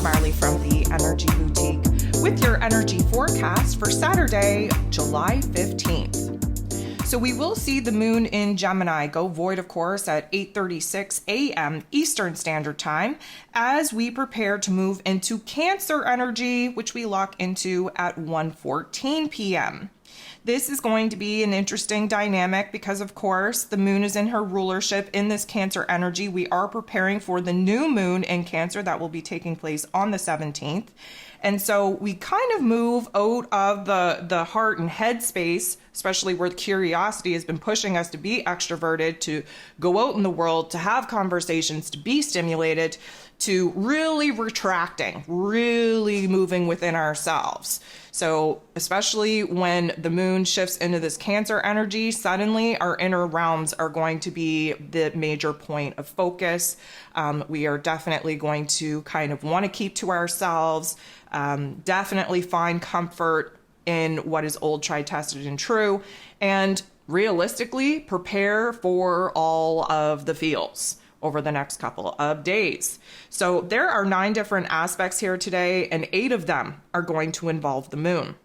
Marley from the Energy Boutique with your energy forecast for Saturday, July 15th. So we will see the moon in Gemini go void, of course, at 8:36 a.m. Eastern Standard Time as we prepare to move into Cancer energy, which we lock into at 1:14 p.m. This is going to be an interesting dynamic because, of course, the moon is in her rulership in this Cancer energy. We are preparing for the new moon in Cancer that will be taking place on the 17th. And so we kind of move out of the heart and head space, especially where curiosity has been pushing us to be extroverted, to go out in the world, to have conversations, to be stimulated, to really retracting, really moving within ourselves. So especially when the moon shifts into this Cancer energy, suddenly our inner realms are going to be the major point of focus. We are definitely going to kind of want to keep to ourselves, definitely find comfort in what is old, tried, tested, and true, and realistically prepare for all of the feels over the next couple of days. So there are 9 different aspects here today, and 8 of them are going to involve the moon.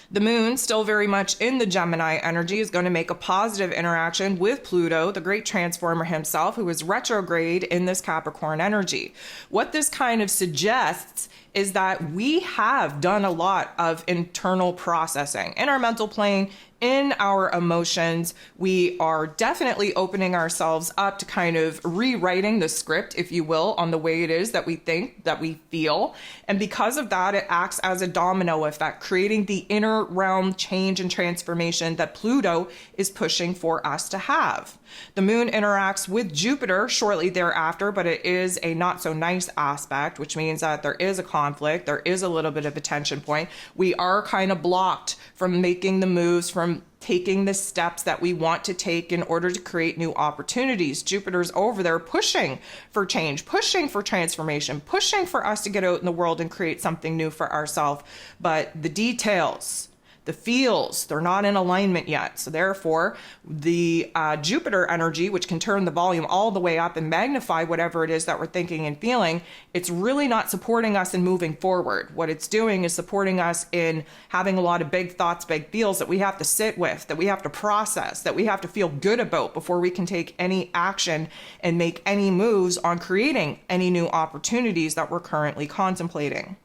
The moon, still very much in the Gemini energy, is going to make a positive interaction with Pluto, the great transformer himself, who is retrograde in this Capricorn energy. What this kind of suggests is that we have done a lot of internal processing in our mental plane, in our emotions. We are definitely opening ourselves up to kind of rewriting the script, if you will, on the way it is that we think, that we feel. And because of that, it acts as a domino effect, creating the inner realm change and transformation that Pluto is pushing for us to have. The moon interacts with Jupiter shortly thereafter, but it is a not so nice aspect, which means that there is a conflict, there is a little bit of a tension point. We are kind of blocked from making the moves, from taking the steps that we want to take in order to create new opportunities. Jupiter's over there pushing for change, pushing for transformation, pushing for us to get out in the world and create something new for ourselves. But the details, the feels, they're not in alignment yet. So therefore, the Jupiter energy, which can turn the volume all the way up and magnify whatever it is that we're thinking and feeling, it's really not supporting us in moving forward. What it's doing is supporting us in having a lot of big thoughts, big feels that we have to sit with, that we have to process, that we have to feel good about before we can take any action and make any moves on creating any new opportunities that we're currently contemplating.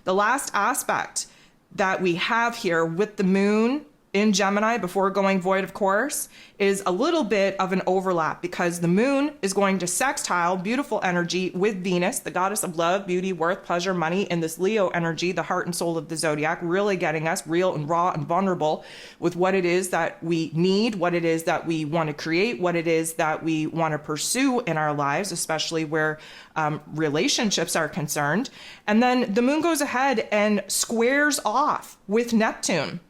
The last aspect that we have here with the moon in Gemini, before going void, of course, is a little bit of an overlap, because the moon is going to sextile beautiful energy with Venus, the goddess of love, beauty, worth, pleasure, money, in this Leo energy, the heart and soul of the zodiac, really getting us real and raw and vulnerable with what it is that we need, what it is that we want to create, what it is that we want to pursue in our lives, especially where relationships are concerned. And then the moon goes ahead and squares off with Neptune,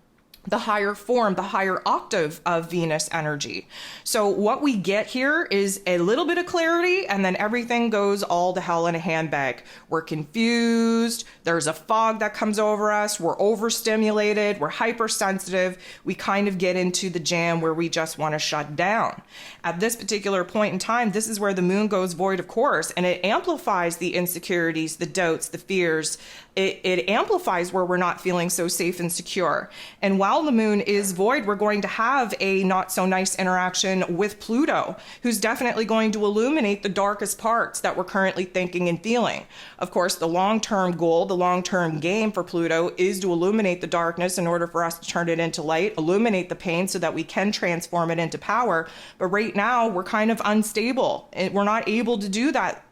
the higher form, the higher octave of Venus energy. So what we get here is a little bit of clarity, and then everything goes all to hell in a handbag. We're confused. There's a fog that comes over us. We're overstimulated. We're hypersensitive. We kind of get into the jam where we just want to shut down. At this particular point in time, this is where the moon goes void, of course, and it amplifies the insecurities, the doubts, the fears. It amplifies where we're not feeling so safe and secure. And while the moon is void, we're going to have a not so nice interaction with Pluto, who's definitely going to illuminate the darkest parts that we're currently thinking and feeling. Of course, the long-term goal, the long-term game for Pluto is to illuminate the darkness in order for us to turn it into light, illuminate the pain so that we can transform it into power. But right now, we're kind of unstable, and we're not able to do that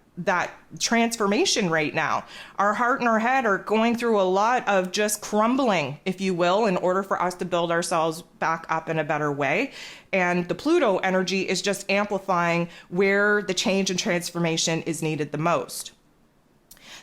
transformation right now. Our heart and our head are going through a lot of just crumbling, if you will, in order for us to build ourselves back up in a better way. And the Pluto energy is just amplifying where the change and transformation is needed the most.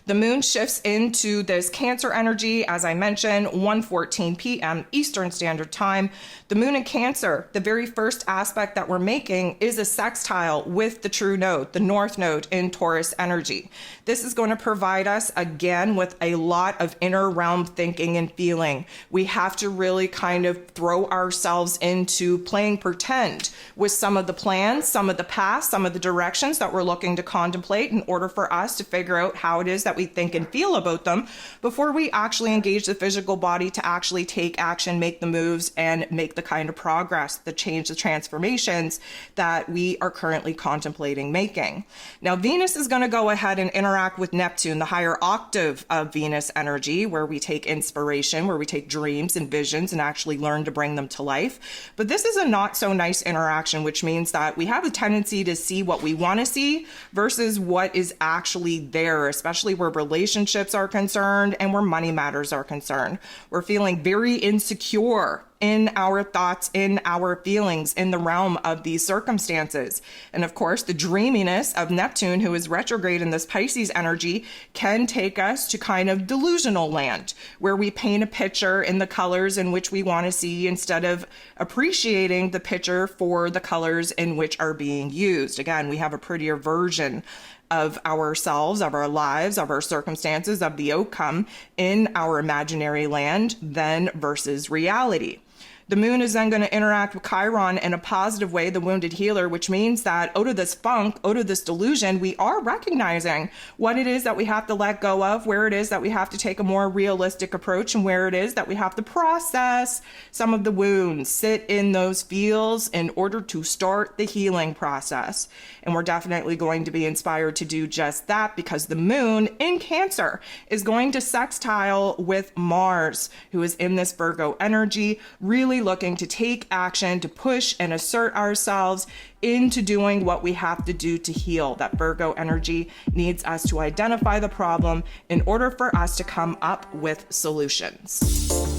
The moon shifts into this Cancer energy, as I mentioned, 1:14 p.m. Eastern Standard Time. The moon in Cancer, the very first aspect that we're making is a sextile with the true node, the North Node in Taurus energy. This is going to provide us, again, with a lot of inner realm thinking and feeling. We have to really kind of throw ourselves into playing pretend with some of the plans, some of the paths, some of the directions that we're looking to contemplate in order for us to figure out how it is that that we think and feel about them before we actually engage the physical body to actually take action, make the moves, and make the kind of progress, the change, the transformations that we are currently contemplating making. Now, Venus is going to go ahead and interact with Neptune, the higher octave of Venus energy, where we take inspiration, where we take dreams and visions and actually learn to bring them to life. But this is a not so nice interaction, which means that we have a tendency to see what we want to see versus what is actually there, especially where relationships are concerned and where money matters are concerned. We're feeling very insecure in our thoughts, in our feelings, in the realm of these circumstances. And of course, the dreaminess of Neptune, who is retrograde in this Pisces energy, can take us to kind of delusional land, where we paint a picture in the colors in which we want to see instead of appreciating the picture for the colors in which are being used. Again, we have a prettier version of ourselves, of our lives, of our circumstances, of the outcome in our imaginary land than versus reality. The moon is then going to interact with Chiron in a positive way, the wounded healer, which means that out of this funk, out of this delusion, we are recognizing what it is that we have to let go of, where it is that we have to take a more realistic approach, and where it is that we have to process some of the wounds, sit in those feels in order to start the healing process. And we're definitely going to be inspired to do just that because the moon in Cancer is going to sextile with Mars, who is in this Virgo energy, really looking to take action, to push and assert ourselves into doing what we have to do to heal. That Virgo energy needs us to identify the problem in order for us to come up with solutions.